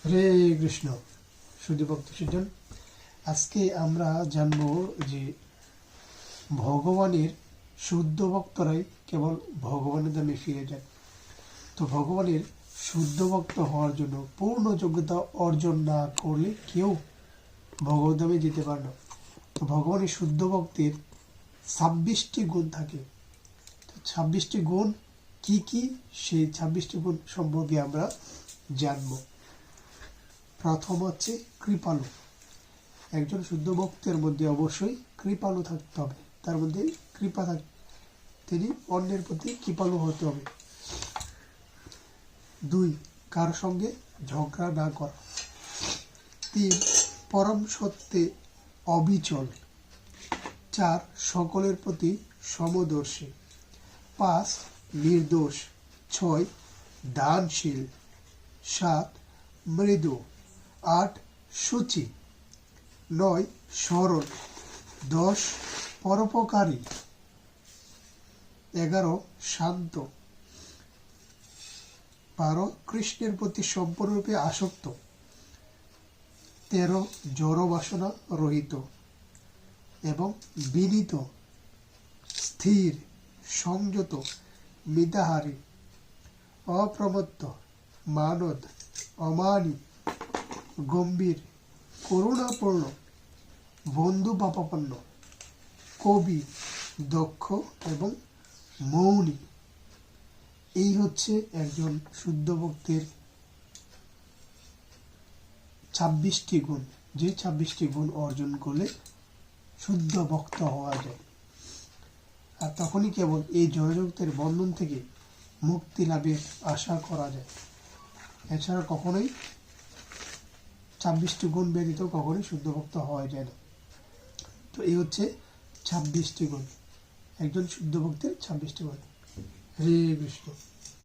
হরে কৃষ্ণ। শুধু ভক্ত সুজন, আজকে আমরা জানব যে ভগবানের শুদ্ধ ভক্তরাই কেবল ভগবানের ধামে ফিরে যায়। তো ভগবানের শুদ্ধ ভক্ত হওয়ার জন্য পূর্ণ যোগ্যতা অর্জন না করলে কেউ ভগবত ধামে যেতে পারে না। তো ভগবানের শুদ্ধ ভক্তের 26টি গুণ থাকে। তো 26টি গুণ কি কি, সেই 26টি গুণ সম্পর্কে আমরা জানব। প্রথম হচ্ছে কৃপালু। একজন শুদ্ধ ভক্তের মধ্যে অবশ্যই কৃপালু থাকতে হবে, তার মধ্যে কৃপা থাকতে, তিনি অন্যের প্রতি কৃপালু হতে হবে। 2, কার সঙ্গে ঝগড়া না করা। 3, পরম সত্যে অবিচল। 4, সকলের প্রতি সমদর্শী। 5, নির্দোষ। 6, দানশীল। 7, মৃদু। 8, সূচি। 9, সরল। 10, পরোপকারী। 11, শান্ত। 12, কৃষ্ণের প্রতি সম্পূর্ণরূপে আসক্ত। 13, জড় বাসনা রহিত এবং বিনীত, স্থির, সংযত, মিতাহারী, অপ্রমত্ত, মানদ, অমানী, গম্ভীর, করুণাপূর্ণ, বন্ধুভাবাপন্ন, কবি, দক্ষ এবং মৌনী। এই হচ্ছে একজন শুদ্ধ ভক্তের 26টি গুণ, যে 26টি গুণ অর্জন করলে শুদ্ধ ভক্ত হওয়া যায়। আর তখনই কেবল এই জড়জগতের বন্ধন থেকে মুক্তি লাভের আশা করা যায়। এছাড়া কখনোই 26টি গুণ ব্যতীত কখনোই শুদ্ধ ভক্ত হওয়া যায় না। তো এই হচ্ছে 26টি গুণ, একজন শুদ্ধ ভক্তের 26টি গুণ। হরে কৃষ্ণ।